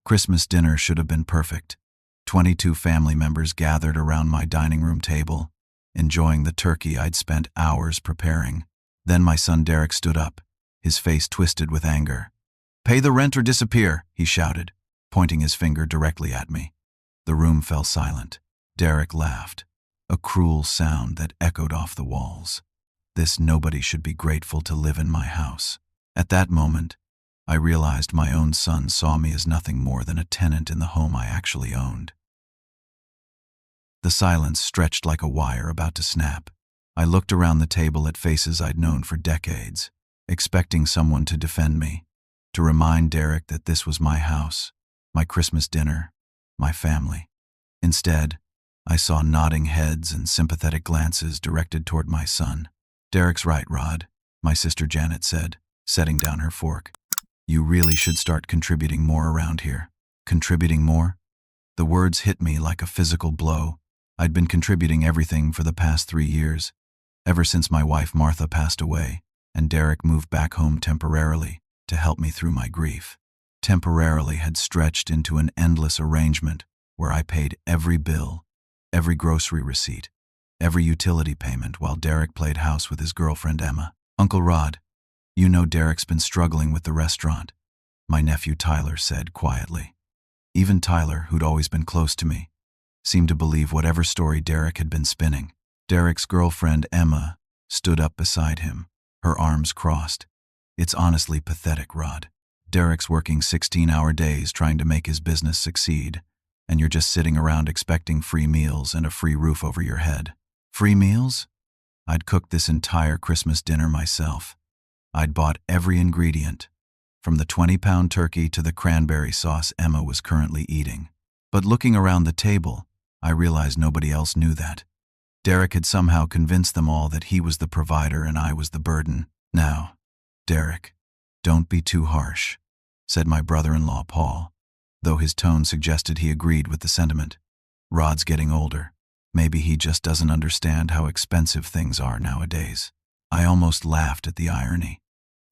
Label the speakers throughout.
Speaker 1: Christmas dinner should have been perfect. 22 family members gathered around my dining room table, enjoying the turkey I'd spent hours preparing. Then my son Derek stood up, his face twisted with anger. "Pay the rent or disappear," he shouted, pointing his finger directly at me. The room fell silent. Derek laughed, a cruel sound that echoed off the walls. This nobody should be grateful to live in my house. At that moment, I realized my own son saw me as nothing more than a tenant in the home I actually owned. The silence stretched like a wire about to snap. I looked around the table at faces I'd known for decades, expecting someone to defend me, to remind Derek that this was my house, my Christmas dinner, my family. Instead, I saw nodding heads and sympathetic glances directed toward my son. "Derek's right, Rod," my sister Janet said, setting down her fork. "You really should start contributing more around here." Contributing more? The words hit me like a physical blow. I'd been contributing everything for the past 3 years, ever since my wife Martha passed away, and Derek moved back home temporarily to help me through my grief. Temporarily had stretched into an endless arrangement where I paid every bill, every grocery receipt, every utility payment while Derek played house with his girlfriend Emma. "Uncle Rod, you know Derek's been struggling with the restaurant," my nephew Tyler said quietly. Even Tyler, who'd always been close to me, seemed to believe whatever story Derek had been spinning. Derek's girlfriend Emma stood up beside him, her arms crossed. "It's honestly pathetic, Rod. Derek's working 16-hour days trying to make his business succeed, and you're just sitting around expecting free meals and a free roof over your head." Free meals? I'd cooked this entire Christmas dinner myself. I'd bought every ingredient, from the 20-pound turkey to the cranberry sauce Emma was currently eating. But looking around the table, I realized nobody else knew that. Derek had somehow convinced them all that he was the provider and I was the burden. "Now, Derek, don't be too harsh," said my brother-in-law Paul, though his tone suggested he agreed with the sentiment. "Rod's getting older. Maybe he just doesn't understand how expensive things are nowadays." I almost laughed at the irony.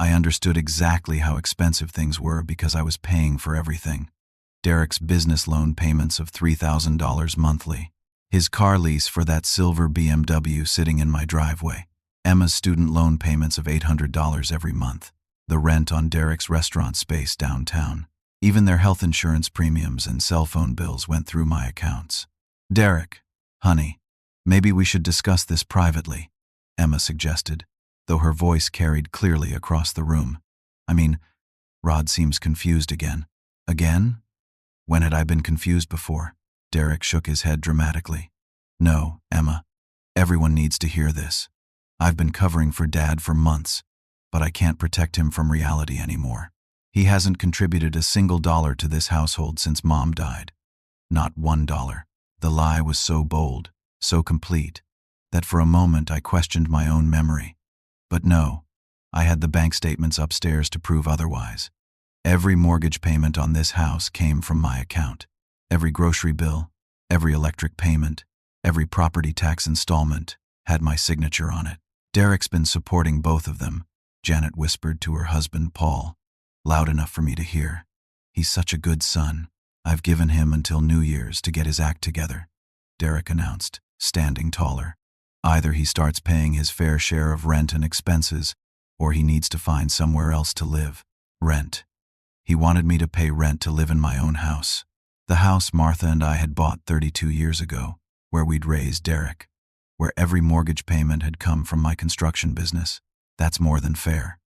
Speaker 1: I understood exactly how expensive things were because I was paying for everything. Derek's business loan payments of $3,000 monthly, his car lease for that silver BMW sitting in my driveway, Emma's student loan payments of $800 every month, the rent on Derek's restaurant space downtown. Even their health insurance premiums and cell phone bills went through my accounts. "Derek, honey, maybe we should discuss this privately," Emma suggested, though her voice carried clearly across the room. Rod seems confused again. Again? When had I been confused before? Derek shook his head dramatically. "No, Emma, everyone needs to hear this. I've been covering for Dad for months, but I can't protect him from reality anymore. He hasn't contributed a single dollar to this household since Mom died. Not $1. The lie was so bold, so complete, that for a moment I questioned my own memory. But no, I had the bank statements upstairs to prove otherwise. Every mortgage payment on this house came from my account. Every grocery bill, every electric payment, every property tax installment had my signature on it. Derek's been supporting both of them," Janet whispered to her husband Paul, loud enough for me to hear. "He's such a good son. I've given him until New Year's to get his act together," Derek announced, standing taller. "Either he starts paying his fair share of rent and expenses, or he needs to find somewhere else to live." Rent. He wanted me to pay rent to live in my own house. The house Martha and I had bought 32 years ago, where we'd raised Derek, where every mortgage payment had come from my construction business. "That's more than fair,"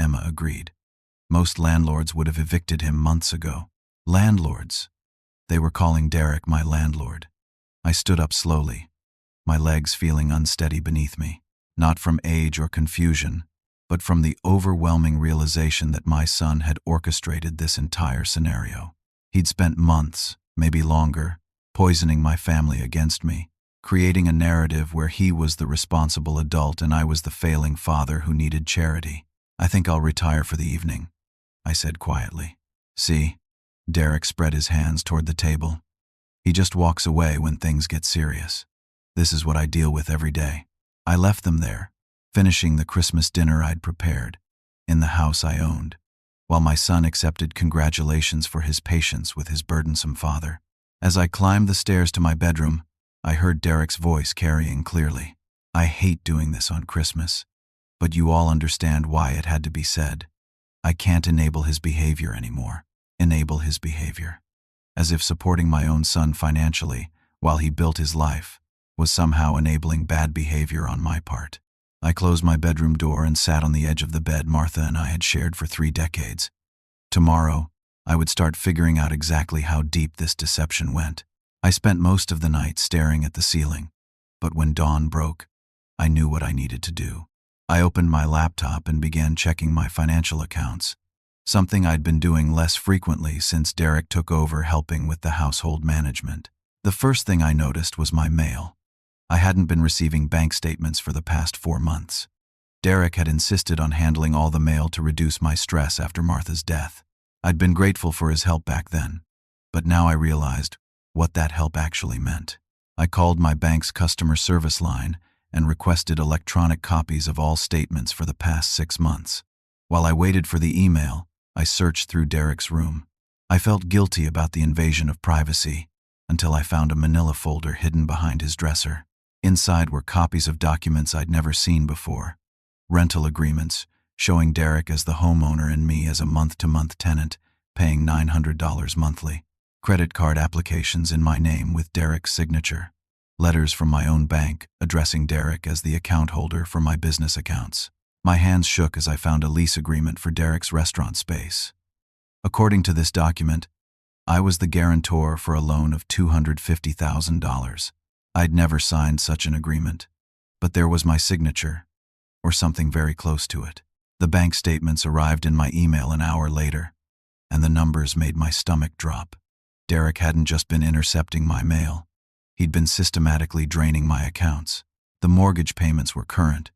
Speaker 1: Emma agreed. "Most landlords would have evicted him months ago." Landlords. They were calling Derek my landlord. I stood up slowly, my legs feeling unsteady beneath me, not from age or confusion, but from the overwhelming realization that my son had orchestrated this entire scenario. He'd spent months, maybe longer, poisoning my family against me, creating a narrative where he was the responsible adult and I was the failing father who needed charity. "I think I'll retire for the evening," I said quietly. "See?" Derek spread his hands toward the table. "He just walks away when things get serious. This is what I deal with every day." I left them there, finishing the Christmas dinner I'd prepared, in the house I owned, while my son accepted congratulations for his patience with his burdensome father. As I climbed the stairs to my bedroom, I heard Derek's voice carrying clearly. "I hate doing this on Christmas, but you all understand why it had to be said. I can't enable his behavior anymore. Enable his behavior." As if supporting my own son financially while he built his life was somehow enabling bad behavior on my part. I closed my bedroom door and sat on the edge of the bed Martha and I had shared for 3 decades. Tomorrow, I would start figuring out exactly how deep this deception went. I spent most of the night staring at the ceiling, but when dawn broke, I knew what I needed to do. I opened my laptop and began checking my financial accounts, something I'd been doing less frequently since Derek took over helping with the household management. The first thing I noticed was my mail. I hadn't been receiving bank statements for the past 4 months. Derek had insisted on handling all the mail to reduce my stress after Martha's death. I'd been grateful for his help back then, but now I realized what that help actually meant. I called my bank's customer service line and requested electronic copies of all statements for the past 6 months. While I waited for the email, I searched through Derek's room. I felt guilty about the invasion of privacy until I found a manila folder hidden behind his dresser. Inside were copies of documents I'd never seen before. Rental agreements, showing Derek as the homeowner and me as a month-to-month tenant, paying $900 monthly. Credit card applications in my name with Derek's signature. Letters from my own bank addressing Derek as the account holder for my business accounts. My hands shook as I found a lease agreement for Derek's restaurant space. According to this document, I was the guarantor for a loan of $250,000. I'd never signed such an agreement, but there was my signature, or something very close to it. The bank statements arrived in my email an hour later, and the numbers made my stomach drop. Derek hadn't just been intercepting my mail. He'd been systematically draining my accounts. The mortgage payments were current,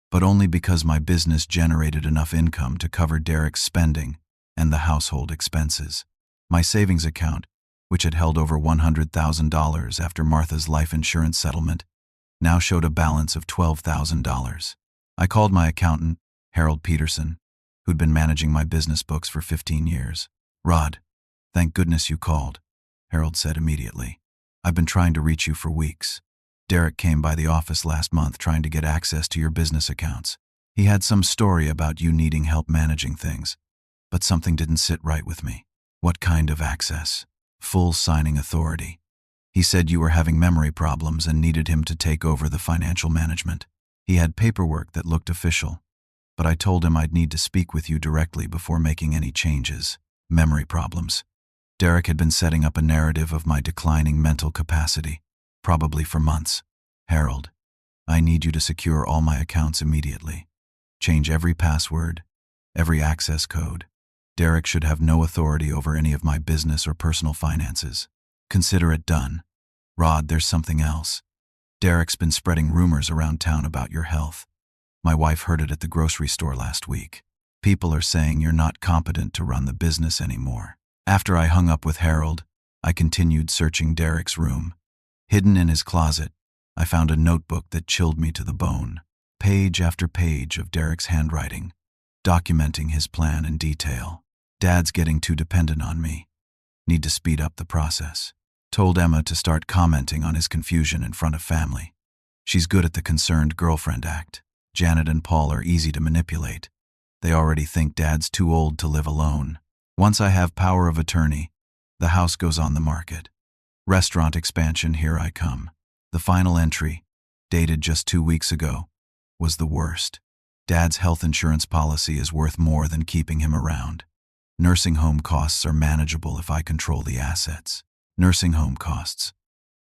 Speaker 1: but only because my business generated enough income to cover Derek's spending and the household expenses. My savings account, which had held over $100,000 after Martha's life insurance settlement, now showed a balance of $12,000. I called my accountant, Harold Peterson, who'd been managing my business books for 15 years. "Rod, thank goodness you called," Harold said immediately. "I've been trying to reach you for weeks. Derek came by the office last month trying to get access to your business accounts. He had some story about you needing help managing things, but something didn't sit right with me." "What kind of access?" "Full signing authority. He said you were having memory problems and needed him to take over the financial management. He had paperwork that looked official, but I told him I'd need to speak with you directly before making any changes." Memory problems. Derek had been setting up a narrative of my declining mental capacity, probably for months. "Harold, I need you to secure all my accounts immediately. Change every password, every access code. Derek should have no authority over any of my business or personal finances. Consider it done. Rod, there's something else. Derek's been spreading rumors around town about your health. My wife heard it at the grocery store last week. People are saying you're not competent to run the business anymore." After I hung up with Harold, I continued searching Derek's room. Hidden in his closet, I found a notebook that chilled me to the bone. Page after page of Derek's handwriting, documenting his plan in detail. "Dad's getting too dependent on me. Need to speed up the process. Told Emma to start commenting on his confusion in front of family. She's good at the concerned girlfriend act. Janet and Paul are easy to manipulate. They already think Dad's too old to live alone. Once I have power of attorney, the house goes on the market. Restaurant expansion, here I come." The final entry, dated just 2 weeks ago, was the worst. "Dad's health insurance policy is worth more than keeping him around. Nursing home costs are manageable if I control the assets." Nursing home costs.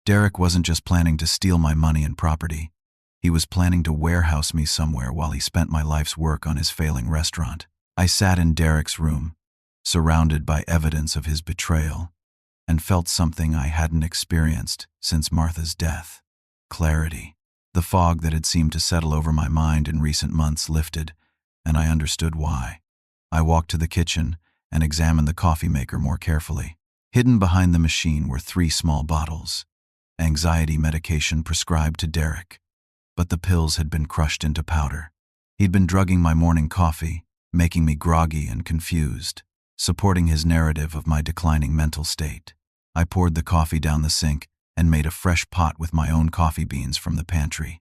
Speaker 1: Derek wasn't just planning to steal my money and property. He was planning to warehouse me somewhere while he spent my life's work on his failing restaurant. I sat in Derek's room, surrounded by evidence of his betrayal, and felt something I hadn't experienced since Martha's death. Clarity. The fog that had seemed to settle over my mind in recent months lifted, and I understood why. I walked to the kitchen and examined the coffee maker more carefully. Hidden behind the machine were 3 small bottles. Anxiety medication prescribed to Derek, but the pills had been crushed into powder. He'd been drugging my morning coffee making me groggy and confused, supporting his narrative of my declining mental state. I poured the coffee down the sink and made a fresh pot with my own coffee beans from the pantry.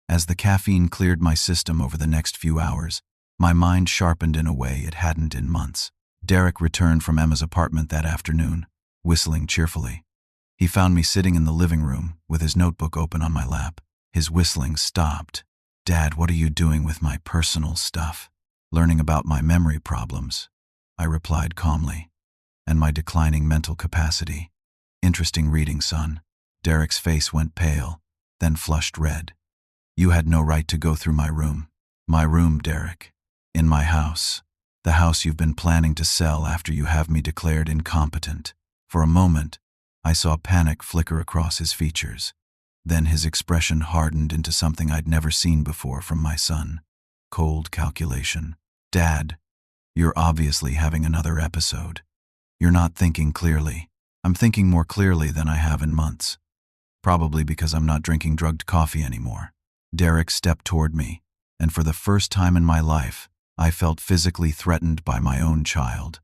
Speaker 1: As the caffeine cleared my system over the next few hours, my mind sharpened in a way it hadn't in months. Derek returned from Emma's apartment that afternoon, whistling cheerfully. He found me sitting in the living room with his notebook open on my lap. His whistling stopped. "Dad, what are you doing with my personal stuff?" "Learning about my memory problems," I replied calmly, "and my declining mental capacity." "Interesting reading, son." Derek's face went pale, then flushed red. "You had no right to go through my room." "My room, Derek. In my house. The house you've been planning to sell after you have me declared incompetent." For a moment, I saw panic flicker across his features. Then his expression hardened into something I'd never seen before from my son. Cold calculation. "Dad, you're obviously having another episode. You're not thinking clearly." "I'm thinking more clearly than I have in months. Probably because I'm not drinking drugged coffee anymore." Derek stepped toward me, and for the first time in my life, I felt physically threatened by my own child.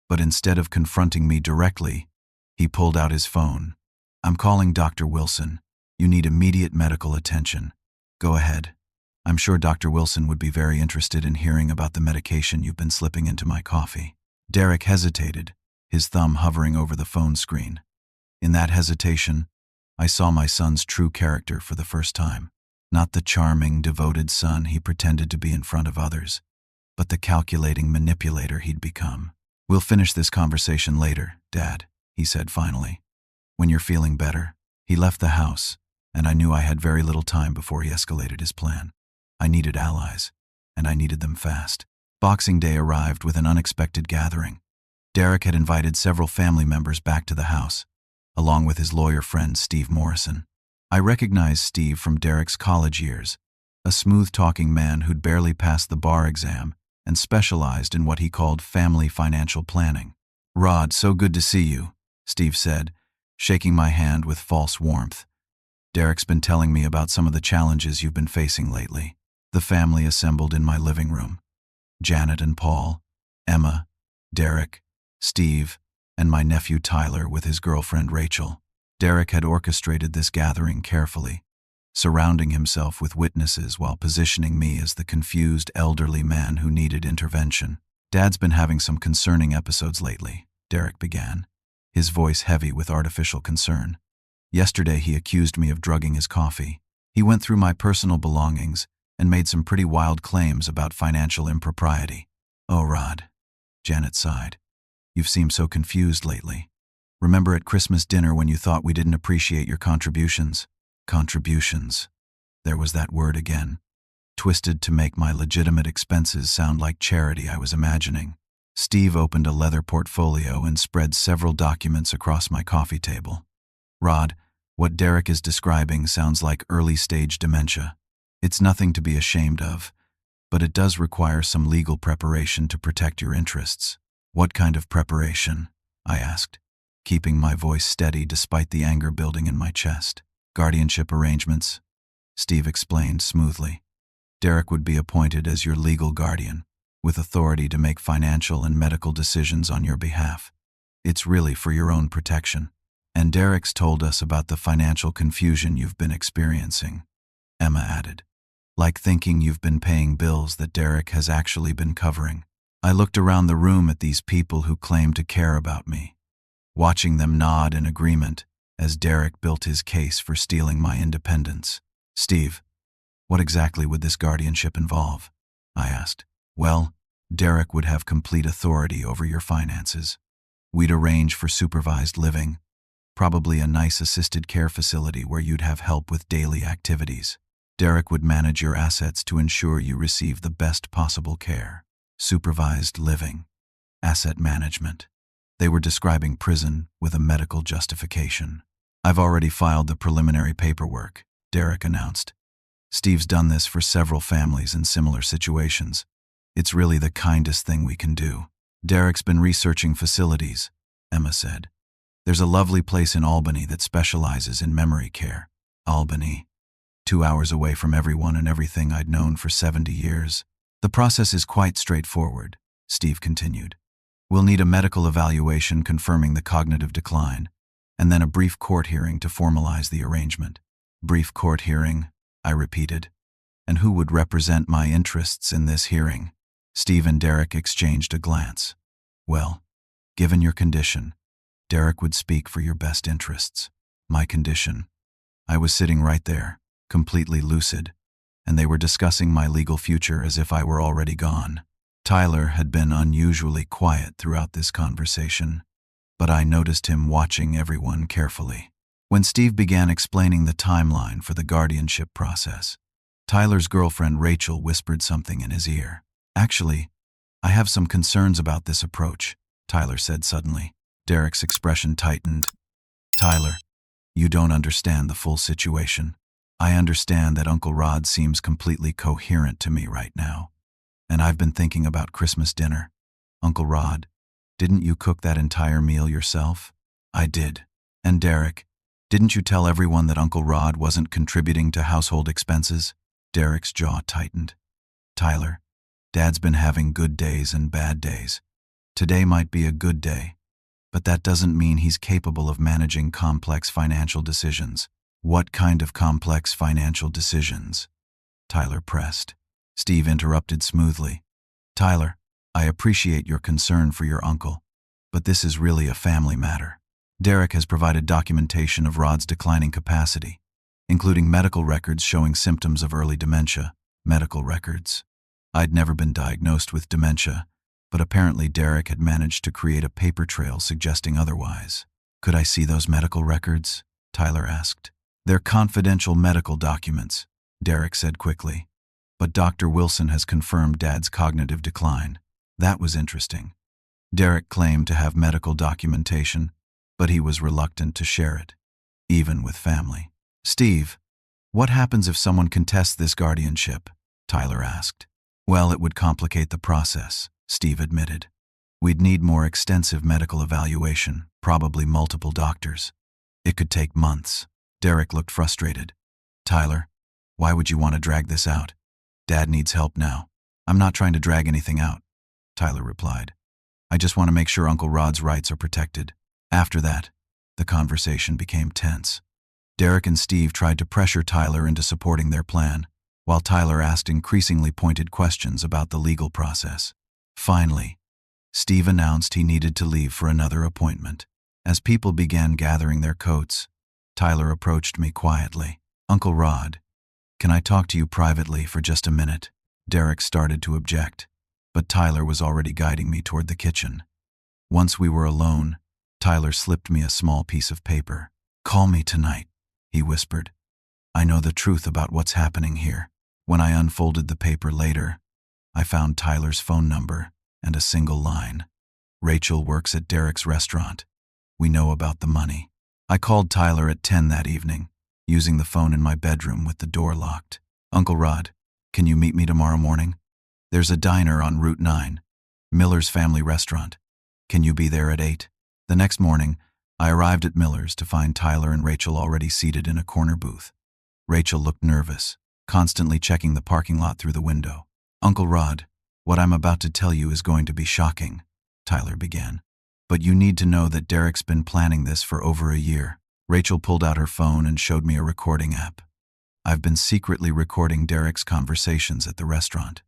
Speaker 1: But instead of confronting me directly, he pulled out his phone. "I'm calling Dr. Wilson. You need immediate medical attention." "Go ahead. I'm sure Dr. Wilson would be very interested in hearing about the medication you've been slipping into my coffee." Derek hesitated, his thumb hovering over the phone screen. In that hesitation, I saw my son's true character for the first time. Not the charming, devoted son he pretended to be in front of others, but the calculating manipulator he'd become. "We'll finish this conversation later, Dad," he said finally. "When you're feeling better." He left the house, and I knew I had very little time before he escalated his plan. I needed allies, and I needed them fast. Boxing Day arrived with an unexpected gathering. Derek had invited several family members back to the house, along with his lawyer friend Steve Morrison. I recognized Steve from Derek's college years, a smooth-talking man who'd barely passed the bar exam and specialized in what he called family financial planning. "Rod, so good to see you," Steve said, shaking my hand with false warmth. "Derek's been telling me about some of the challenges you've been facing lately." The family assembled in my living room. Janet and Paul, Emma, Derek, Steve, and my nephew Tyler with his girlfriend Rachel. Derek had orchestrated this gathering carefully, surrounding himself with witnesses while positioning me as the confused elderly man who needed intervention. "Dad's been having some concerning episodes lately," Derek began, his voice heavy with artificial concern. "Yesterday he accused me of drugging his coffee. He went through my personal belongings and made some pretty wild claims about financial impropriety." "Oh, Rod," Janet sighed. "You've seemed so confused lately. Remember at Christmas dinner when you thought we didn't appreciate your contributions?" Contributions. There was that word again, twisted to make my legitimate expenses sound like charity I was imagining. Steve opened a leather portfolio and spread several documents across my coffee table. "Rod, what Derek is describing sounds like early-stage dementia. It's nothing to be ashamed of, but it does require some legal preparation to protect your interests." "What kind of preparation?" I asked, keeping my voice steady despite the anger building in my chest. "Guardianship arrangements," Steve explained smoothly. "Derek would be appointed as your legal guardian, with authority to make financial and medical decisions on your behalf. It's really for your own protection. And Derek's told us about the financial confusion you've been experiencing," Emma added, "like thinking you've been paying bills that Derek has actually been covering." I looked around the room at these people who claimed to care about me, watching them nod in agreement as Derek built his case for stealing my independence. "Steve, what exactly would this guardianship involve?" I asked. "Well, Derek would have complete authority over your finances. We'd arrange for supervised living, probably a nice assisted care facility where you'd have help with daily activities. Derek would manage your assets to ensure you receive the best possible care." Supervised living, asset management. They were describing prison with a medical justification. "I've already filed the preliminary paperwork," Derek announced. "Steve's done this for several families in similar situations. It's really the kindest thing we can do." "Derek's been researching facilities," Emma said. "There's a lovely place in Albany that specializes in memory care." Albany, 2 hours away from everyone and everything I'd known for 70 years. The process is quite straightforward, Steve continued. We'll need a medical evaluation confirming the cognitive decline, and then a brief court hearing to formalize the arrangement. Brief court hearing, I repeated. And who would represent my interests in this hearing? Steve and Derek exchanged a glance. Well, given your condition, Derek would speak for your best interests. My condition. I was sitting right there, completely lucid, and they were discussing my legal future as if I were already gone. Tyler had been unusually quiet throughout this conversation, but I noticed him watching everyone carefully. When Steve began explaining the timeline for the guardianship process, Tyler's girlfriend Rachel whispered something in his ear. Actually, I have some concerns about this approach, Tyler said suddenly. Derek's expression tightened. Tyler, you don't understand the full situation. I understand that Uncle Rod seems completely coherent to me right now. And I've been thinking about Christmas dinner. Uncle Rod, didn't you cook that entire meal yourself? I did. And Derek, didn't you tell everyone that Uncle Rod wasn't contributing to household expenses? Derek's jaw tightened. Tyler, Dad's been having good days and bad days. Today might be a good day, but that doesn't mean he's capable of managing complex financial decisions. What kind of complex financial decisions? Tyler pressed. Steve interrupted smoothly. Tyler, I appreciate your concern for your uncle, but this is really a family matter. Derek has provided documentation of Rod's declining capacity, including medical records showing symptoms of early dementia. Medical records. I'd never been diagnosed with dementia, but apparently Derek had managed to create a paper trail suggesting otherwise. Could I see those medical records? Tyler asked. They're confidential medical documents, Derek said quickly. But Dr. Wilson has confirmed Dad's cognitive decline. That was interesting. Derek claimed to have medical documentation, but he was reluctant to share it, even with family. Steve, what happens if someone contests this guardianship? Tyler asked. Well, it would complicate the process, Steve admitted. We'd need more extensive medical evaluation, probably multiple doctors. It could take months. Derek looked frustrated. Tyler, why would you want to drag this out? Dad needs help now. I'm not trying to drag anything out, Tyler replied. I just want to make sure Uncle Rod's rights are protected. After that, the conversation became tense. Derek and Steve tried to pressure Tyler into supporting their plan, while Tyler asked increasingly pointed questions about the legal process. Finally, Steve announced he needed to leave for another appointment. As people began gathering their coats, Tyler approached me quietly. Uncle Rod, can I talk to you privately for just a minute? Derek started to object, but Tyler was already guiding me toward the kitchen. Once we were alone, Tyler slipped me a small piece of paper. Call me tonight, he whispered. I know the truth about what's happening here. When I unfolded the paper later, I found Tyler's phone number and a single line. Rachel works at Derek's restaurant. We know about the money. I called Tyler at 10 that evening, using the phone in my bedroom with the door locked. Uncle Rod, can you meet me tomorrow morning? There's a diner on Route 9, Miller's Family Restaurant. Can you be there at 8? The next morning, I arrived at Miller's to find Tyler and Rachel already seated in a corner booth. Rachel looked nervous, constantly checking the parking lot through the window. Uncle Rod, what I'm about to tell you is going to be shocking, Tyler began. But you need to know that Derek's been planning this for over a year. Rachel pulled out her phone and showed me a recording app. I've been secretly recording Derek's conversations at the restaurant.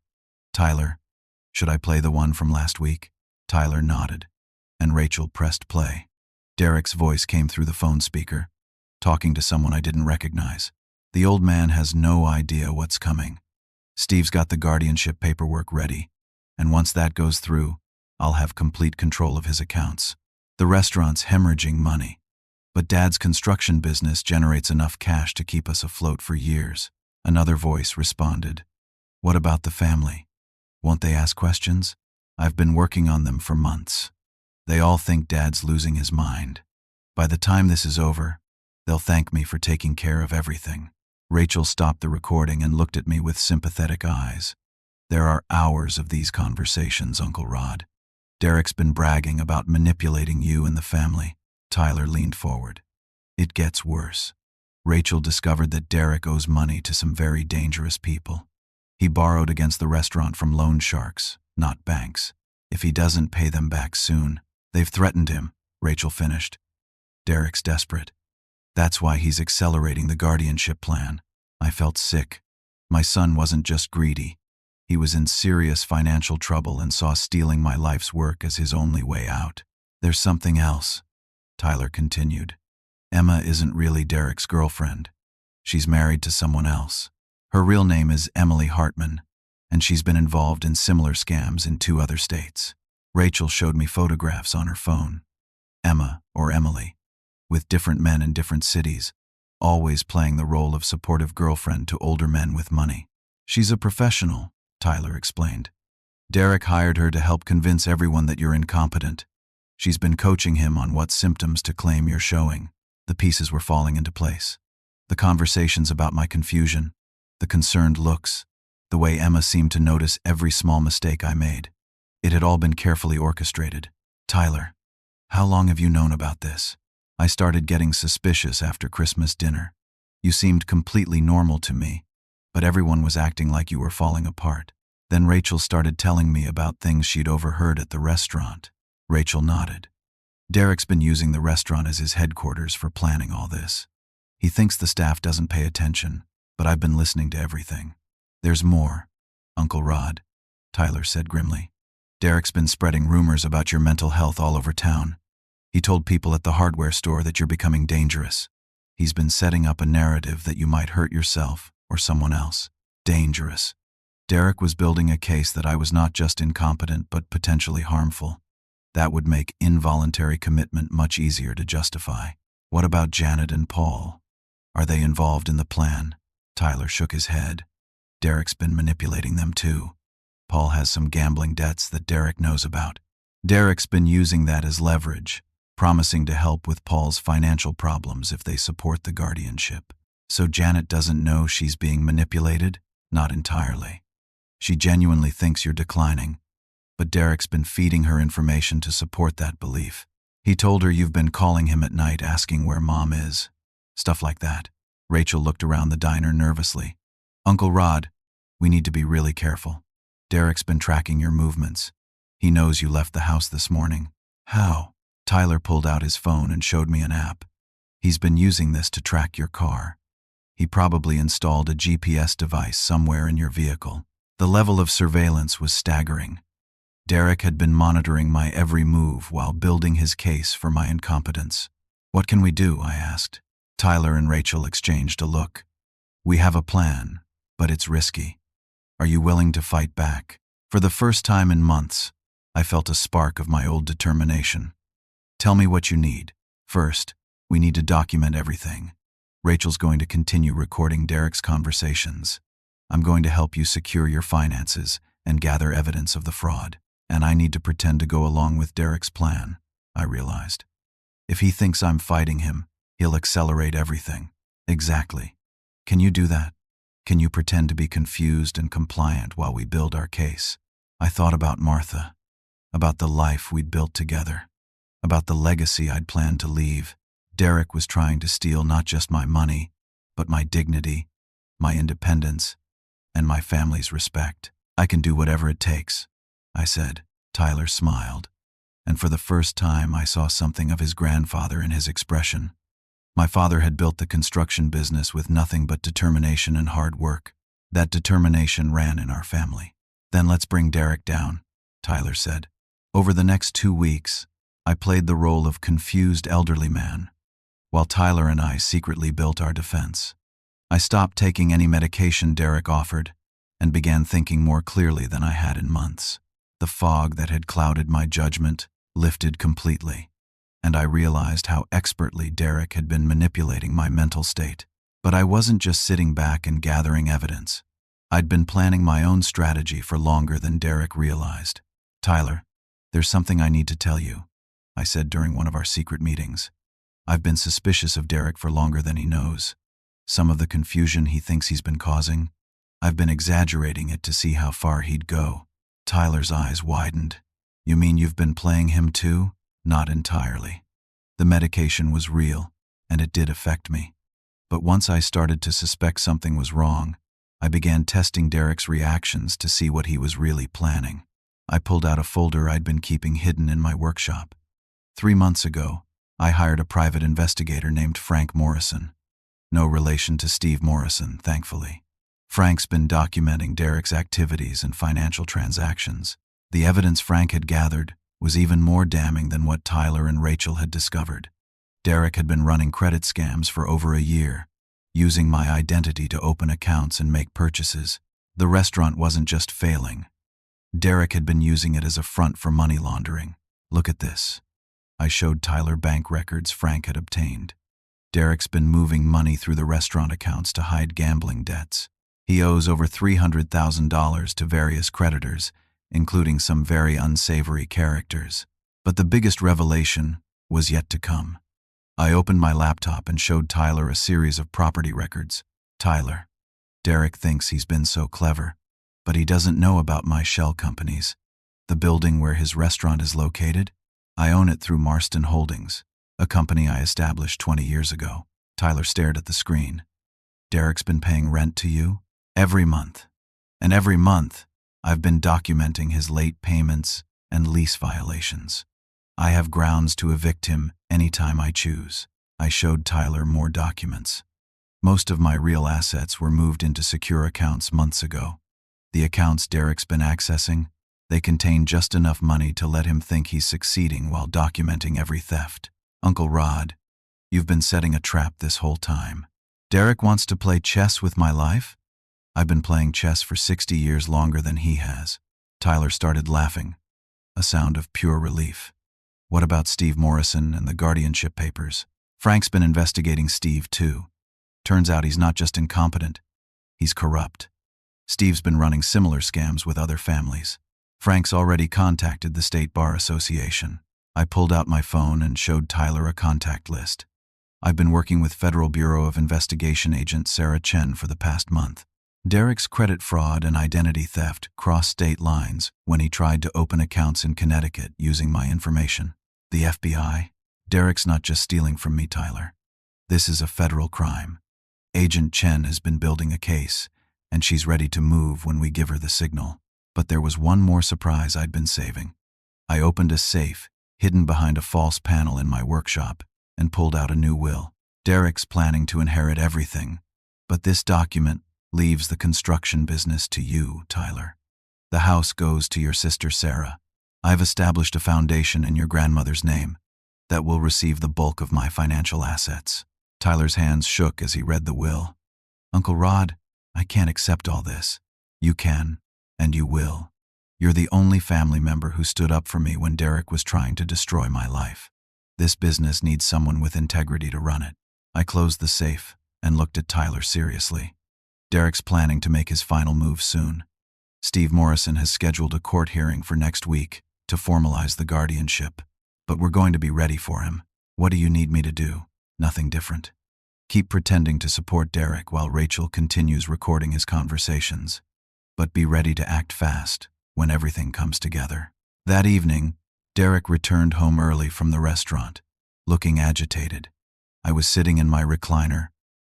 Speaker 1: Tyler, should I play the one from last week? Tyler nodded, and Rachel pressed play. Derek's voice came through the phone speaker, talking to someone I didn't recognize. The old man has no idea what's coming. Steve's got the guardianship paperwork ready, and once that goes through, I'll have complete control of his accounts. The restaurant's hemorrhaging money, but Dad's construction business generates enough cash to keep us afloat for years. Another voice responded. What about the family? Won't they ask questions? I've been working on them for months. They all think Dad's losing his mind. By the time this is over, they'll thank me for taking care of everything. Rachel stopped the recording and looked at me with sympathetic eyes. There are hours of these conversations, Uncle Rod. Derek's been bragging about manipulating you and the family. Tyler leaned forward. It gets worse. Rachel discovered that Derek owes money to some very dangerous people. He borrowed against the restaurant from loan sharks, not banks. If he doesn't pay them back soon, they've threatened him, Rachel finished. Derek's desperate. That's why he's accelerating the guardianship plan. I felt sick. My son wasn't just greedy. He was in serious financial trouble and saw stealing my life's work as his only way out. There's something else, Tyler continued. Emma isn't really Derek's girlfriend. She's married to someone else. Her real name is Emily Hartman, and she's been involved in similar scams in 2 other states. Rachel showed me photographs on her phone. Emma, or Emily, with different men in different cities, always playing the role of supportive girlfriend to older men with money. She's a professional, Tyler explained. Derek hired her to help convince everyone that you're incompetent. She's been coaching him on what symptoms to claim you're showing. The pieces were falling into place. The conversations about my confusion, the concerned looks, the way Emma seemed to notice every small mistake I made. It had all been carefully orchestrated. Tyler, how long have you known about this? I started getting suspicious after Christmas dinner. You seemed completely normal to me, but everyone was acting like you were falling apart. Then Rachel started telling me about things she'd overheard at the restaurant. Rachel nodded. Derek's been using the restaurant as his headquarters for planning all this. He thinks the staff doesn't pay attention, but I've been listening to everything. There's more, Uncle Rod, Tyler said grimly. Derek's been spreading rumors about your mental health all over town. He told people at the hardware store that you're becoming dangerous. He's been setting up a narrative that you might hurt yourself or someone else. Dangerous. Derek was building a case that I was not just incompetent but potentially harmful. That would make involuntary commitment much easier to justify. What about Janet and Paul? Are they involved in the plan? Tyler shook his head. Derek's been manipulating them too. Paul has some gambling debts that Derek knows about. Derek's been using that as leverage, promising to help with Paul's financial problems if they support the guardianship. So Janet doesn't know she's being manipulated? Not entirely. She genuinely thinks you're declining, but Derek's been feeding her information to support that belief. He told her you've been calling him at night asking where Mom is. Stuff like that. Rachel looked around the diner nervously. Uncle Rod, we need to be really careful. Derek's been tracking your movements. He knows you left the house this morning. How? Tyler pulled out his phone and showed me an app. He's been using this to track your car. He probably installed a GPS device somewhere in your vehicle. The level of surveillance was staggering. Derek had been monitoring my every move while building his case for my incompetence. What can we do? I asked. Tyler and Rachel exchanged a look. We have a plan, but it's risky. Are you willing to fight back? For the first time in months, I felt a spark of my old determination. Tell me what you need. First, we need to document everything. Rachel's going to continue recording Derek's conversations. I'm going to help you secure your finances and gather evidence of the fraud. And I need to pretend to go along with Derek's plan, I realized. If he thinks I'm fighting him, he'll accelerate everything. Exactly. Can you do that? Can you pretend to be confused and compliant while we build our case? I thought about Martha, about the life we'd built together, about the legacy I'd planned to leave. Derek was trying to steal not just my money, but my dignity, my independence, and my family's respect. I can do whatever it takes, I said. Tyler smiled, and for the first time I saw something of his grandfather in his expression. My father had built the construction business with nothing but determination and hard work. That determination ran in our family. Then let's bring Derek down, Tyler said. Over the next 2 weeks, I played the role of confused elderly man, while Tyler and I secretly built our defense. I stopped taking any medication Derek offered and began thinking more clearly than I had in months. The fog that had clouded my judgment lifted completely, and I realized how expertly Derek had been manipulating my mental state. But I wasn't just sitting back and gathering evidence. I'd been planning my own strategy for longer than Derek realized. Tyler, there's something I need to tell you, I said during one of our secret meetings. I've been suspicious of Derek for longer than he knows. Some of the confusion he thinks he's been causing, I've been exaggerating it to see how far he'd go. Tyler's eyes widened. You mean you've been playing him too? Not entirely. The medication was real, and it did affect me. But once I started to suspect something was wrong, I began testing Derek's reactions to see what he was really planning. I pulled out a folder I'd been keeping hidden in my workshop. 3 months ago, I hired a private investigator named Frank Morrison. No relation to Steve Morrison, thankfully. Frank's been documenting Derek's activities and financial transactions. The evidence Frank had gathered was even more damning than what Tyler and Rachel had discovered. Derek had been running credit scams for over a year, using my identity to open accounts and make purchases. The restaurant wasn't just failing. Derek had been using it as a front for money laundering. Look at this. I showed Tyler bank records Frank had obtained. Derek's been moving money through the restaurant accounts to hide gambling debts. He owes over $300,000 to various creditors, including some very unsavory characters. But the biggest revelation was yet to come. I opened my laptop and showed Tyler a series of property records. Tyler, Derek thinks he's been so clever, but he doesn't know about my shell companies. The building where his restaurant is located, I own it through Marston Holdings, a company I established 20 years ago. Tyler stared at the screen. Derek's been paying rent to you? Every month. And every month, I've been documenting his late payments and lease violations. I have grounds to evict him anytime I choose. I showed Tyler more documents. Most of my real assets were moved into secure accounts months ago. The accounts Derek's been accessing, they contain just enough money to let him think he's succeeding while documenting every theft. Uncle Rod, you've been setting a trap this whole time. Derek wants to play chess with my life? I've been playing chess for 60 years longer than he has. Tyler started laughing, a sound of pure relief. What about Steve Morrison and the guardianship papers? Frank's been investigating Steve too. Turns out he's not just incompetent, he's corrupt. Steve's been running similar scams with other families. Frank's already contacted the State Bar Association. I pulled out my phone and showed Tyler a contact list. I've been working with Federal Bureau of Investigation agent Sarah Chen for the past month. Derek's credit fraud and identity theft crossed state lines when he tried to open accounts in Connecticut using my information. The FBI? Derek's not just stealing from me, Tyler. This is a federal crime. Agent Chen has been building a case, and she's ready to move when we give her the signal. But there was one more surprise I'd been saving. I opened a safe, hidden behind a false panel in my workshop, and pulled out a new will. Derek's planning to inherit everything, but this document leaves the construction business to you, Tyler. The house goes to your sister Sarah. I've established a foundation in your grandmother's name that will receive the bulk of my financial assets. Tyler's hands shook as he read the will. Uncle Rod, I can't accept all this. You can, and you will. You're the only family member who stood up for me when Derek was trying to destroy my life. This business needs someone with integrity to run it. I closed the safe and looked at Tyler seriously. Derek's planning to make his final move soon. Steve Morrison has scheduled a court hearing for next week to formalize the guardianship, but we're going to be ready for him. What do you need me to do? Nothing different. Keep pretending to support Derek while Rachel continues recording his conversations, but be ready to act fast when everything comes together. That evening, Derek returned home early from the restaurant, looking agitated. I was sitting in my recliner,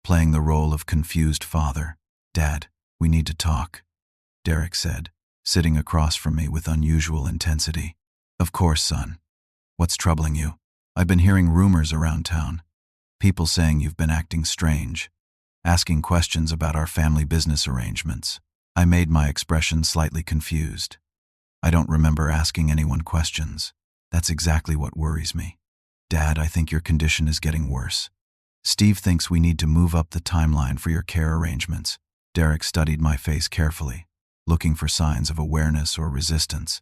Speaker 1: playing the role of confused father. Dad, we need to talk, Derek said, sitting across from me with unusual intensity. Of course, son. What's troubling you? I've been hearing rumors around town. People saying you've been acting strange, asking questions about our family business arrangements. I made my expression slightly confused. I don't remember asking anyone questions. That's exactly what worries me. Dad, I think your condition is getting worse. Steve thinks we need to move up the timeline for your care arrangements. Derek studied my face carefully, looking for signs of awareness or resistance.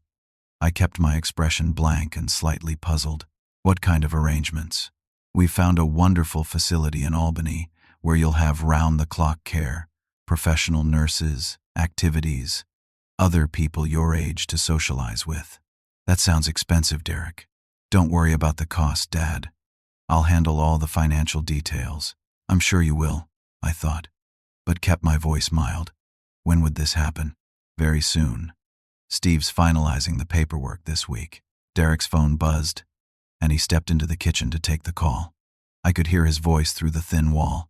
Speaker 1: I kept my expression blank and slightly puzzled. What kind of arrangements? We found a wonderful facility in Albany where you'll have round-the-clock care, professional nurses, activities, other people your age to socialize with. That sounds expensive, Derek. Don't worry about the cost, Dad. I'll handle all the financial details. I'm sure you will, I thought, but kept my voice mild. When would this happen? Very soon. Steve's finalizing the paperwork this week. Derek's phone buzzed, and he stepped into the kitchen to take the call. I could hear his voice through the thin wall.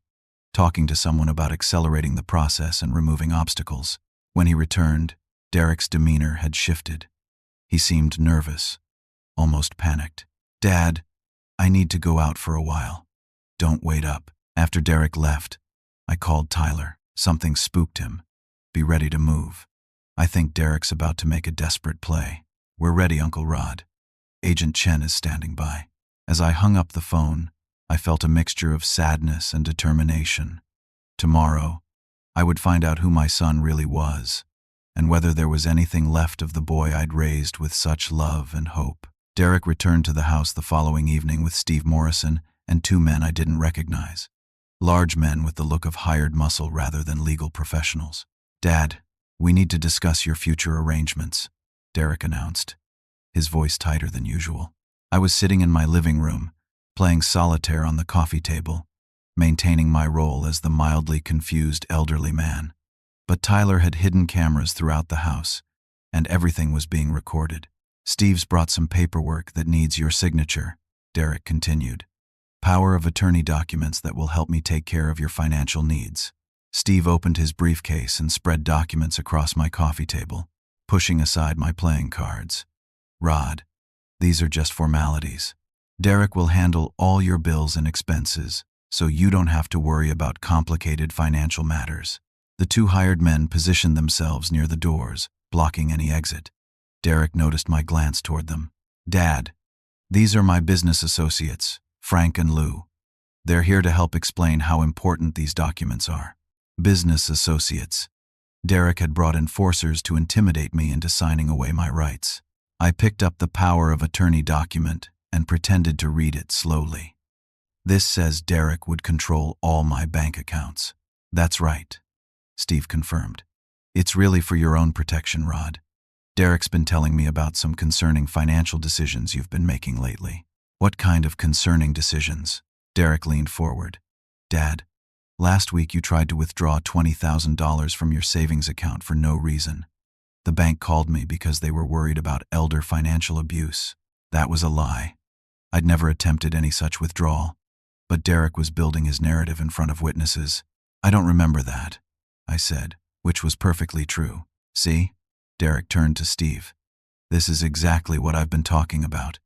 Speaker 1: talking to someone about accelerating the process and removing obstacles. When he returned, Derek's demeanor had shifted. He seemed nervous, almost panicked. "Dad, I need to go out for a while. Don't wait up." After Derek left, I called Tyler. Something spooked him. "Be ready to move. I think Derek's about to make a desperate play." "We're ready, Uncle Rod. Agent Chen is standing by." As I hung up the phone, I felt a mixture of sadness and determination. Tomorrow, I would find out who my son really was, and whether there was anything left of the boy I'd raised with such love and hope. Derek returned to the house the following evening with Steve Morrison and two men I didn't recognize. Large men with the look of hired muscle rather than legal professionals. "Dad, we need to discuss your future arrangements," Derek announced, his voice tighter than usual. I was sitting in my living room, playing solitaire on the coffee table, maintaining my role as the mildly confused elderly man. But Tyler had hidden cameras throughout the house, and everything was being recorded. "Steve's brought some paperwork that needs your signature," Derek continued. "Power of attorney documents that will help me take care of your financial needs." Steve opened his briefcase and spread documents across my coffee table, pushing aside my playing cards. "Rod, these are just formalities. Derek will handle all your bills and expenses, so you don't have to worry about complicated financial matters." The two hired men positioned themselves near the doors, blocking any exit. Derek noticed my glance toward them. "Dad, these are my business associates, Frank and Lou. They're here to help explain how important these documents are." Business associates. Derek had brought enforcers to intimidate me into signing away my rights. I picked up the power of attorney document and pretended to read it slowly. "This says Derek would control all my bank accounts." "That's right," Steve confirmed. "It's really for your own protection, Rod. Derek's been telling me about some concerning financial decisions you've been making lately." "What kind of concerning decisions?" Derek leaned forward. "Dad, last week you tried to withdraw $20,000 from your savings account for no reason. The bank called me because they were worried about elder financial abuse. That was a lie. I'd never attempted any such withdrawal." But Derek was building his narrative in front of witnesses. "I don't remember that," I said, which was perfectly true. "See?" Derek turned to Steve. "This is exactly what I've been talking about.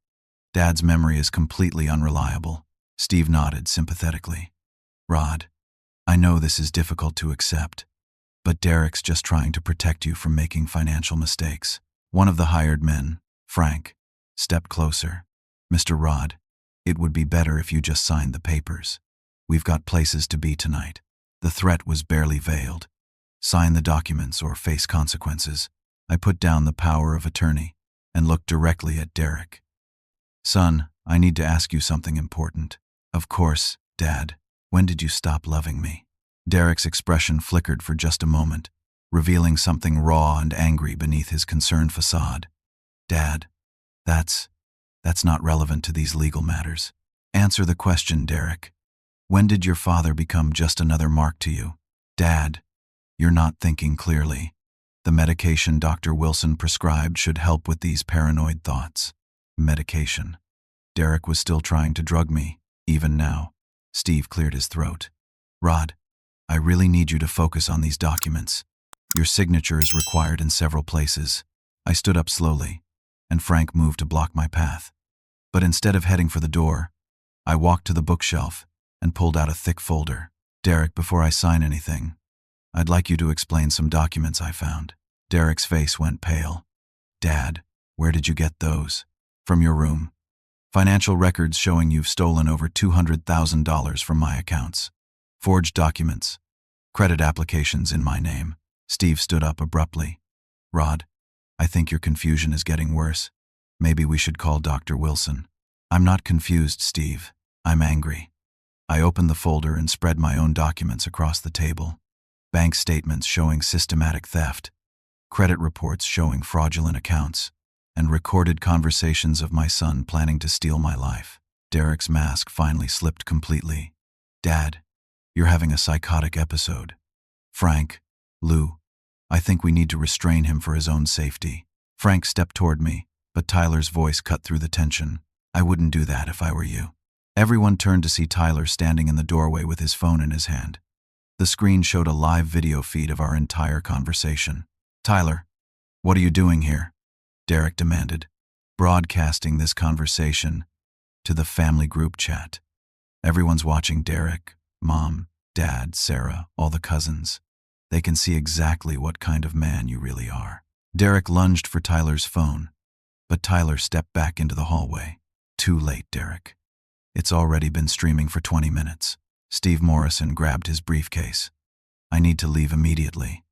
Speaker 1: Dad's memory is completely unreliable." Steve nodded sympathetically. "Rod, I know this is difficult to accept, but Derek's just trying to protect you from making financial mistakes." One of the hired men, Frank, stepped closer. "Mr. Rod, it would be better if you just signed the papers. We've got places to be tonight." The threat was barely veiled. "Sign the documents or face consequences." I put down the power of attorney and looked directly at Derek. "Son, I need to ask you something important." "Of course, Dad. When did you stop loving me?" Derek's expression flickered for just a moment, revealing something raw and angry beneath his concerned facade. "Dad, that's not relevant to these legal matters." "Answer the question, Derek. When did your father become just another mark to you?" "Dad, you're not thinking clearly. The medication Dr. Wilson prescribed should help with these paranoid thoughts." "Medication?" Derek was still trying to drug me, even now. Steve cleared his throat. "Rod, I really need you to focus on these documents. Your signature is required in several places." I stood up slowly, and Frank moved to block my path. But instead of heading for the door, I walked to the bookshelf and pulled out a thick folder. "Derek, before I sign anything, I'd like you to explain some documents I found." Derek's face went pale. "Dad, where did you get those?" "From your room. Financial records showing you've stolen over $200,000 from my accounts. Forged documents. Credit applications in my name." Steve stood up abruptly. "Rod, I think your confusion is getting worse. Maybe we should call Dr. Wilson." "I'm not confused, Steve. I'm angry." I opened the folder and spread my own documents across the table. Bank statements showing systematic theft, credit reports showing fraudulent accounts, and recorded conversations of my son planning to steal my life. Derek's mask finally slipped completely. "Dad, you're having a psychotic episode. Frank, Lou, I think we need to restrain him for his own safety." Frank stepped toward me, but Tyler's voice cut through the tension. "I wouldn't do that if I were you." Everyone turned to see Tyler standing in the doorway with his phone in his hand. The screen showed a live video feed of our entire conversation. "Tyler, what are you doing here?" Derek demanded, broadcasting this conversation to the family group chat. Everyone's watching Derek, Mom, Dad, Sarah, all the cousins. They can see exactly what kind of man you really are. Derek lunged for Tyler's phone, but Tyler stepped back into the hallway. "Too late, Derek. It's already been streaming for 20 minutes. Steve Morrison grabbed his briefcase. "I need to leave immediately.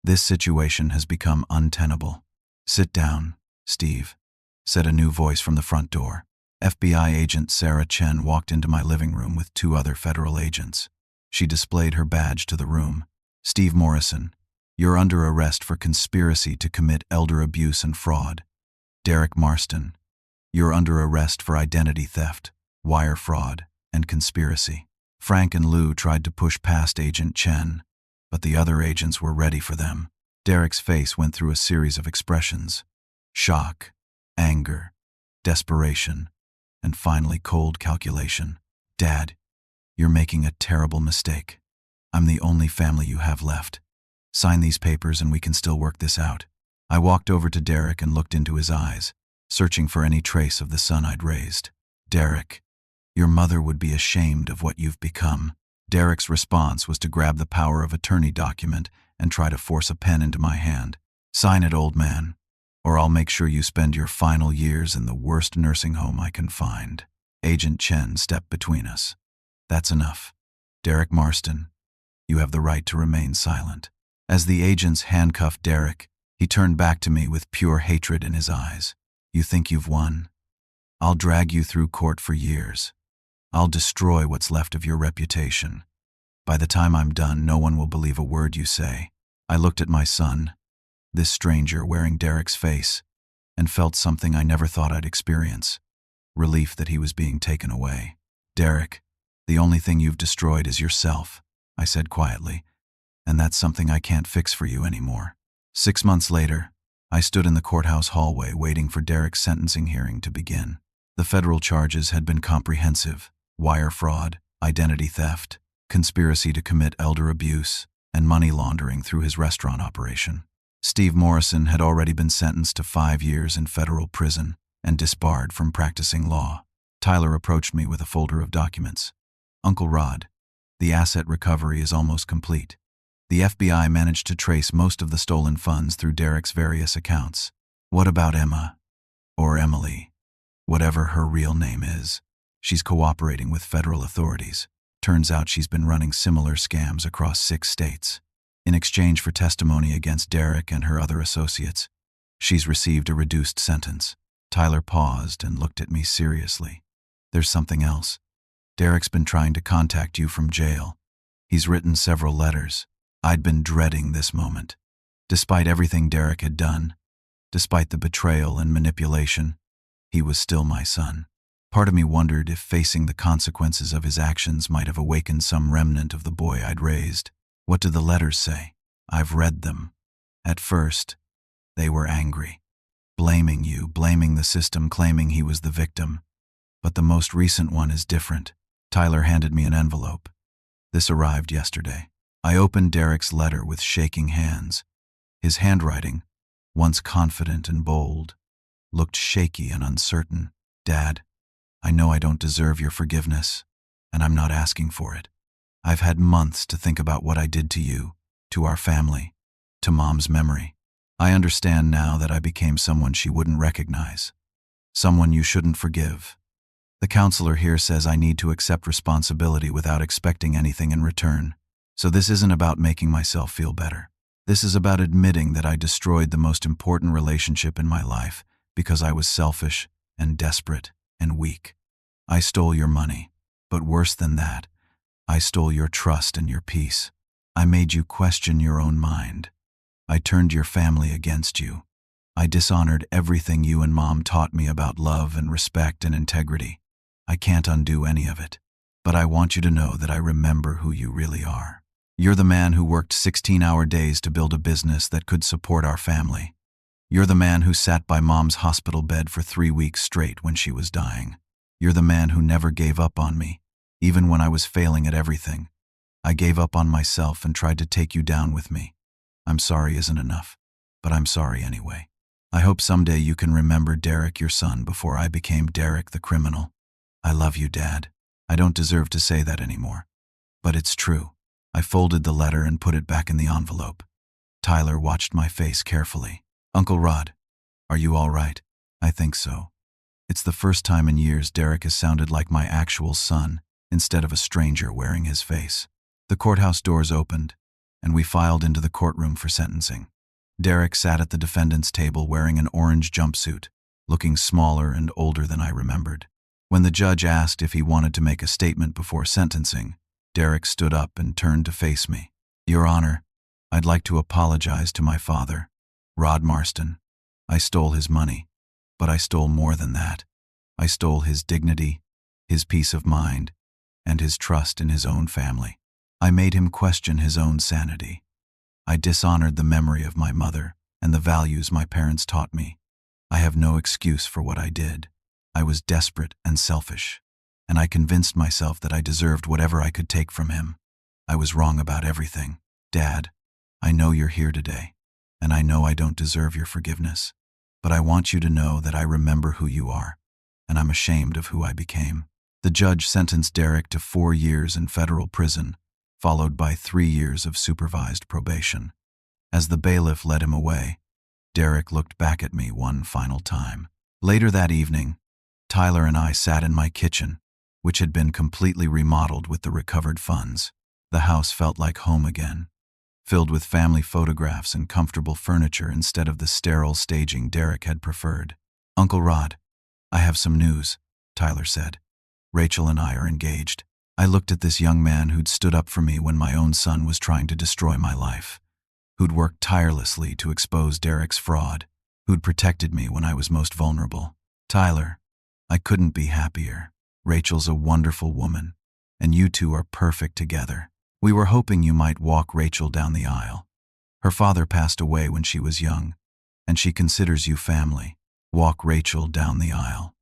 Speaker 1: This situation has become untenable." "Sit down, Steve," said a new voice from the front door. FBI agent Sarah Chen walked into my living room with 2 other federal agents. She displayed her badge to the room. "Steve Morrison, you're under arrest for conspiracy to commit elder abuse and fraud. Derek Marston, you're under arrest for identity theft, wire fraud, and conspiracy." Frank and Lou tried to push past Agent Chen, but the other agents were ready for them. Derek's face went through a series of expressions: shock, anger, desperation, and finally cold calculation. "Dad, you're making a terrible mistake. I'm the only family you have left. Sign these papers and we can still work this out." I walked over to Derek and looked into his eyes, searching for any trace of the son I'd raised. "Derek, your mother would be ashamed of what you've become." Derek's response was to grab the power of attorney document and try to force a pen into my hand. "Sign it, old man, or I'll make sure you spend your final years in the worst nursing home I can find." Agent Chen stepped between us. "That's enough. Derek Marston, you have the right to remain silent." As the agents handcuffed Derek, he turned back to me with pure hatred in his eyes. "You think you've won? I'll drag you through court for years. I'll destroy what's left of your reputation. By the time I'm done, no one will believe a word you say." I looked at my son, this stranger wearing Derek's face, and felt something I never thought I'd experience: relief that he was being taken away. "Derek, the only thing you've destroyed is yourself," I said quietly, "and that's something I can't fix for you anymore." 6 months later, I stood in the courthouse hallway waiting for Derek's sentencing hearing to begin. The federal charges had been comprehensive: wire fraud, identity theft, conspiracy to commit elder abuse, and money laundering through his restaurant operation. Steve Morrison had already been sentenced to 5 years in federal prison and disbarred from practicing law. Tyler approached me with a folder of documents. "Uncle Rod, the asset recovery is almost complete. The FBI managed to trace most of the stolen funds through Derek's various accounts. What about Emma? Or Emily? Whatever her real name is. She's cooperating with federal authorities. Turns out she's been running similar scams across 6 states. In exchange for testimony against Derek and her other associates, she's received a reduced sentence." Tyler paused and looked at me seriously. "There's something else. Derek's been trying to contact you from jail. He's written several letters." I'd been dreading this moment. Despite everything Derek had done, despite the betrayal and manipulation, he was still my son. Part of me wondered if facing the consequences of his actions might have awakened some remnant of the boy I'd raised. "What do the letters say?" "I've read them. At first, they were angry. Blaming you, blaming the system, claiming he was the victim. But the most recent one is different." Tyler handed me an envelope. "This arrived yesterday." I opened Derek's letter with shaking hands. His handwriting, once confident and bold, looked shaky and uncertain. "Dad, I know I don't deserve your forgiveness, and I'm not asking for it. I've had months to think about what I did to you, to our family, to Mom's memory. I understand now that I became someone she wouldn't recognize, someone you shouldn't forgive. The counselor here says I need to accept responsibility without expecting anything in return. So this isn't about making myself feel better. This is about admitting that I destroyed the most important relationship in my life because I was selfish and desperate and weak. I stole your money, but worse than that, I stole your trust and your peace. I made you question your own mind. I turned your family against you. I dishonored everything you and Mom taught me about love and respect and integrity. I can't undo any of it, but I want you to know that I remember who you really are. You're the man who worked 16-hour days to build a business that could support our family. You're the man who sat by Mom's hospital bed for 3 weeks straight when she was dying. You're the man who never gave up on me, even when I was failing at everything. I gave up on myself and tried to take you down with me. I'm sorry isn't enough, but I'm sorry anyway. I hope someday you can remember Derek, your son, before I became Derek, the criminal. I love you, Dad. I don't deserve to say that anymore, but it's true. I folded the letter and put it back in the envelope. Tyler watched my face carefully. Uncle Rod, are you all right? I think so. It's the first time in years Derek has sounded like my actual son instead of a stranger wearing his face. The courthouse doors opened, and we filed into the courtroom for sentencing. Derek sat at the defendant's table wearing an orange jumpsuit, looking smaller and older than I remembered. When the judge asked if he wanted to make a statement before sentencing, Derek stood up and turned to face me. Your Honor, I'd like to apologize to my father, Rod Marston. I stole his money, but I stole more than that. I stole his dignity, his peace of mind, and his trust in his own family. I made him question his own sanity. I dishonored the memory of my mother and the values my parents taught me. I have no excuse for what I did. I was desperate and selfish, and I convinced myself that I deserved whatever I could take from him. I was wrong about everything. Dad, I know you're here today, and I know I don't deserve your forgiveness, but I want you to know that I remember who you are, and I'm ashamed of who I became. The judge sentenced Derek to 4 years in federal prison, followed by 3 years of supervised probation. As the bailiff led him away, Derek looked back at me one final time. Later that evening, Tyler and I sat in my kitchen, which had been completely remodeled with the recovered funds. The house felt like home again, filled with family photographs and comfortable furniture instead of the sterile staging Derek had preferred. Uncle Rod, I have some news, Tyler said. Rachel and I are engaged. I looked at this young man who'd stood up for me when my own son was trying to destroy my life, who'd worked tirelessly to expose Derek's fraud, who'd protected me when I was most vulnerable. Tyler, I couldn't be happier. Rachel's a wonderful woman, and you two are perfect together. We were hoping you might walk Rachel down the aisle. Her father passed away when she was young, and she considers you family. Walk Rachel down the aisle.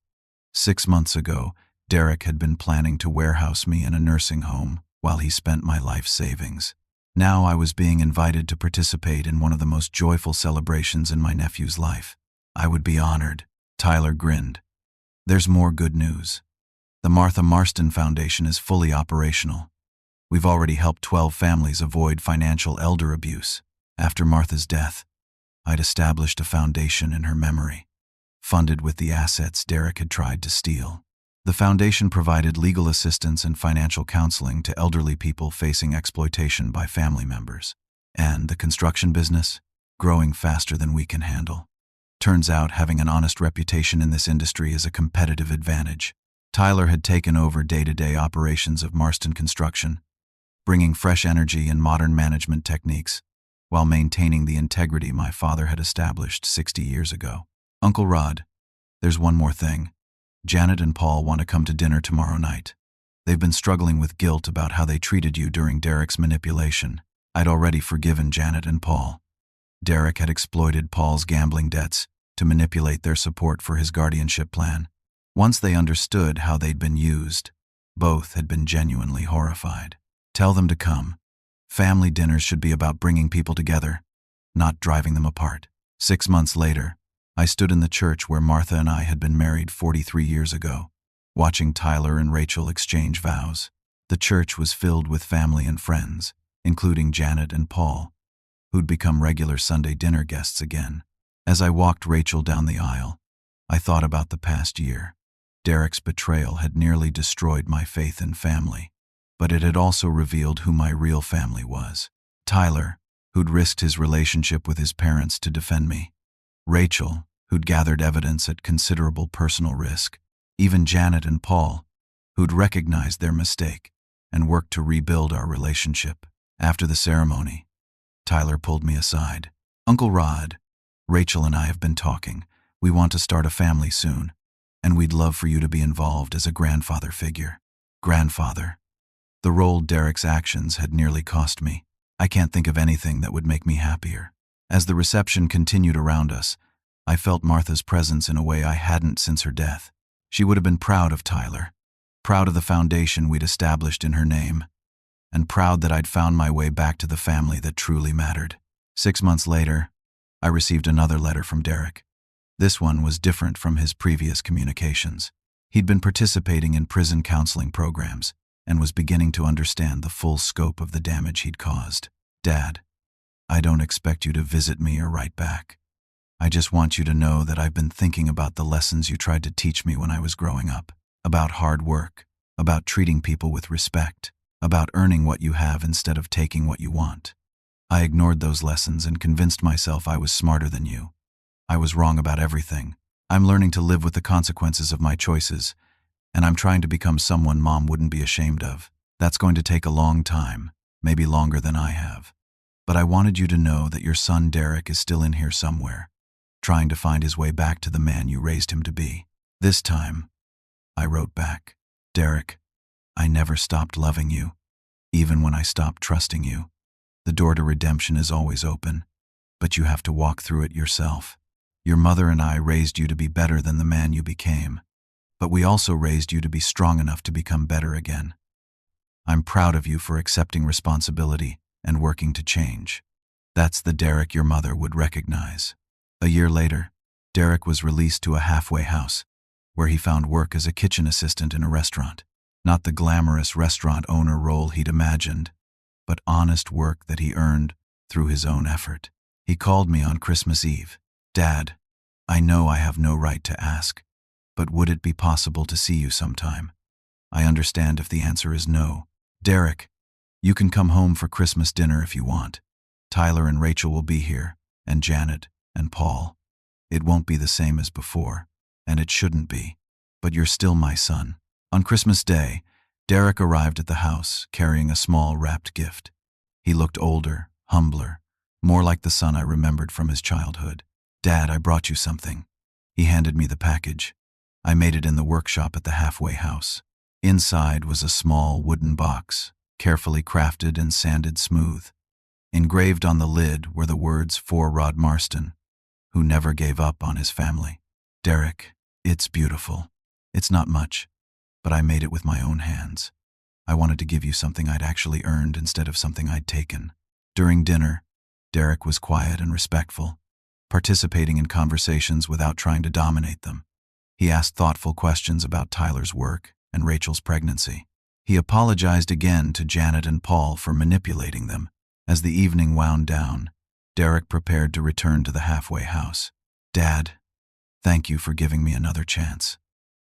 Speaker 1: 6 months ago, Derek had been planning to warehouse me in a nursing home while he spent my life savings. Now I was being invited to participate in one of the most joyful celebrations in my nephew's life. I would be honored. Tyler grinned. There's more good news. The Martha Marston Foundation is fully operational. We've already helped 12 families avoid financial elder abuse. After Martha's death, I'd established a foundation in her memory, funded with the assets Derek had tried to steal. The foundation provided legal assistance and financial counseling to elderly people facing exploitation by family members. And the construction business, growing faster than we can handle. Turns out having an honest reputation in this industry is a competitive advantage. Tyler had taken over day-to-day operations of Marston Construction, bringing fresh energy and modern management techniques, while maintaining the integrity my father had established 60 years ago. Uncle Rod, there's one more thing. Janet and Paul want to come to dinner tomorrow night. They've been struggling with guilt about how they treated you during Derek's manipulation. I'd already forgiven Janet and Paul. Derek had exploited Paul's gambling debts to manipulate their support for his guardianship plan. Once they understood how they'd been used, both had been genuinely horrified. Tell them to come. Family dinners should be about bringing people together, not driving them apart. 6 months later, I stood in the church where Martha and I had been married 43 years ago, watching Tyler and Rachel exchange vows. The church was filled with family and friends, including Janet and Paul, who'd become regular Sunday dinner guests again. As I walked Rachel down the aisle, I thought about the past year. Derek's betrayal had nearly destroyed my faith in family, but it had also revealed who my real family was. Tyler, who'd risked his relationship with his parents to defend me. Rachel, who'd gathered evidence at considerable personal risk. Even Janet and Paul, who'd recognized their mistake and worked to rebuild our relationship. After the ceremony, Tyler pulled me aside. Uncle Rod, Rachel and I have been talking. We want to start a family soon, and we'd love for you to be involved as a grandfather figure. Grandfather. The role Derek's actions had nearly cost me. I can't think of anything that would make me happier. As the reception continued around us, I felt Martha's presence in a way I hadn't since her death. She would have been proud of Tyler, proud of the foundation we'd established in her name, and proud that I'd found my way back to the family that truly mattered. 6 months later, I received another letter from Derek. This one was different from his previous communications. He'd been participating in prison counseling programs and was beginning to understand the full scope of the damage he'd caused. Dad, I don't expect you to visit me or write back. I just want you to know that I've been thinking about the lessons you tried to teach me when I was growing up, about hard work, about treating people with respect, about earning what you have instead of taking what you want. I ignored those lessons and convinced myself I was smarter than you. I was wrong about everything. I'm learning to live with the consequences of my choices, and I'm trying to become someone Mom wouldn't be ashamed of. That's going to take a long time, maybe longer than I have. But I wanted you to know that your son Derek is still in here somewhere, trying to find his way back to the man you raised him to be. This time, I wrote back, Derek, I never stopped loving you, even when I stopped trusting you. The door to redemption is always open, but you have to walk through it yourself. Your mother and I raised you to be better than the man you became, but we also raised you to be strong enough to become better again. I'm proud of you for accepting responsibility and working to change. That's the Derek your mother would recognize. A year later, Derek was released to a halfway house, where he found work as a kitchen assistant in a restaurant. Not the glamorous restaurant owner role he'd imagined, but honest work that he earned through his own effort. He called me on Christmas Eve. Dad, I know I have no right to ask, but would it be possible to see you sometime? I understand if the answer is no. Derek, you can come home for Christmas dinner if you want. Tyler and Rachel will be here, and Janet and Paul. It won't be the same as before, and it shouldn't be, but you're still my son. On Christmas Day, Derek arrived at the house carrying a small wrapped gift. He looked older, humbler, more like the son I remembered from his childhood. Dad, I brought you something. He handed me the package. I made it in the workshop at the halfway house. Inside was a small wooden box, carefully crafted and sanded smooth. Engraved on the lid were the words for Rod Marston, who never gave up on his family. Derek, it's beautiful. It's not much, but I made it with my own hands. I wanted to give you something I'd actually earned instead of something I'd taken. During dinner, Derek was quiet and respectful, participating in conversations without trying to dominate them. He asked thoughtful questions about Tyler's work and Rachel's pregnancy. He apologized again to Janet and Paul for manipulating them. As the evening wound down, Derek prepared to return to the halfway house. Dad, thank you for giving me another chance.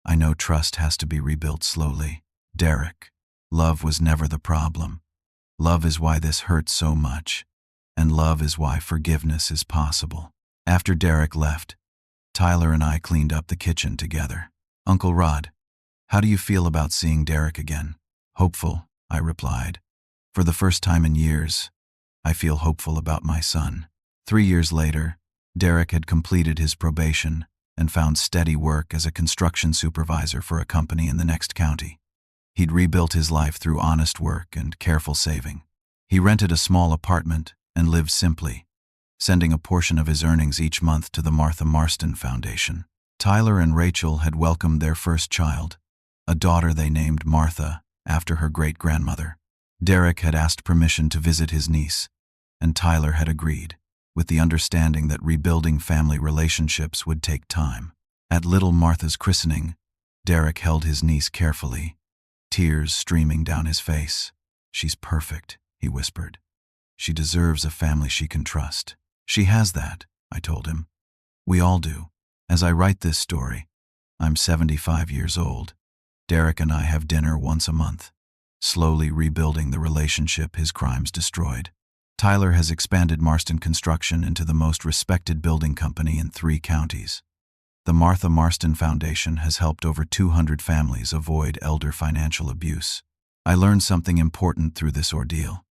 Speaker 1: I know trust has to be rebuilt slowly. Derek, love was never the problem. Love is why this hurts so much, and love is why forgiveness is possible. After Derek left, Tyler and I cleaned up the kitchen together. Uncle Rod, how do you feel about seeing Derek again? Hopeful, I replied. For the first time in years, I feel hopeful about my son. 3 years later, Derek had completed his probation and found steady work as a construction supervisor for a company in the next county. He'd rebuilt his life through honest work and careful saving. He rented a small apartment and lived simply, sending a portion of his earnings each month to the Martha Marston Foundation. Tyler and Rachel had welcomed their first child, a daughter they named Martha after her great-grandmother. Derek had asked permission to visit his niece, and Tyler had agreed, with the understanding that rebuilding family relationships would take time. At little Martha's christening, Derek held his niece carefully, tears streaming down his face. She's perfect, he whispered. She deserves a family she can trust. She has that, I told him. We all do. As I write this story, I'm 75 years old. Derek and I have dinner once a month, slowly rebuilding the relationship his crimes destroyed. Tyler has expanded Marston Construction into the most respected building company in 3 counties. The Martha Marston Foundation has helped over 200 families avoid elder financial abuse. I learned something important through this ordeal.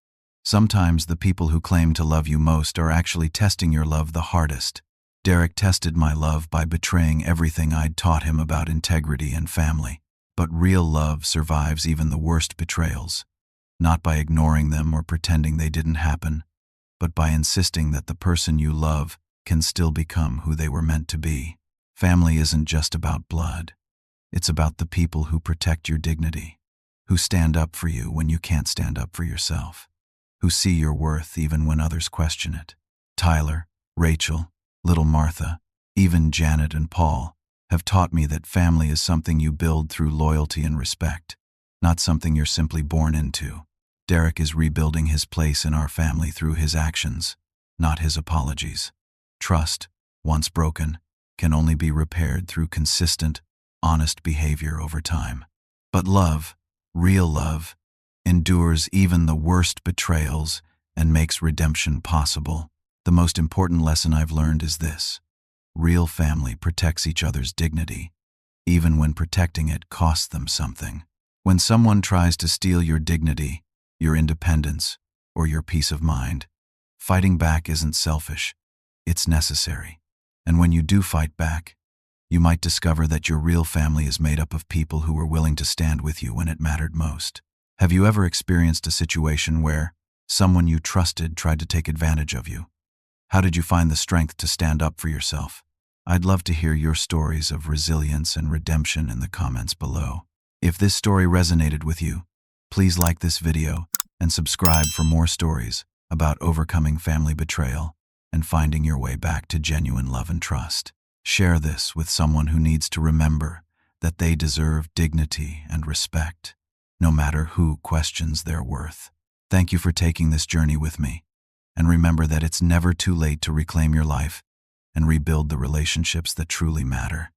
Speaker 1: Sometimes the people who claim to love you most are actually testing your love the hardest. Derek tested my love by betraying everything I'd taught him about integrity and family. But real love survives even the worst betrayals, not by ignoring them or pretending they didn't happen, but by insisting that the person you love can still become who they were meant to be. Family isn't just about blood. It's about the people who protect your dignity, who stand up for you when you can't stand up for yourself, who see your worth even when others question it. Tyler, Rachel, little Martha, even Janet and Paul have taught me that family is something you build through loyalty and respect, not something you're simply born into. Derek is rebuilding his place in our family through his actions, not his apologies. Trust, once broken, can only be repaired through consistent, honest behavior over time. But love, real love, endures even the worst betrayals and makes redemption possible. The most important lesson I've learned is this: real family protects each other's dignity, even when protecting it costs them something. When someone tries to steal your dignity, your independence, or your peace of mind, fighting back isn't selfish, it's necessary. And when you do fight back, you might discover that your real family is made up of people who were willing to stand with you when it mattered most. Have you ever experienced a situation where someone you trusted tried to take advantage of you? How did you find the strength to stand up for yourself? I'd love to hear your stories of resilience and redemption in the comments below. If this story resonated with you, please like this video and subscribe for more stories about overcoming family betrayal and finding your way back to genuine love and trust. Share this with someone who needs to remember that they deserve dignity and respect, no matter who questions their worth. Thank you for taking this journey with me. And remember that it's never too late to reclaim your life and rebuild the relationships that truly matter.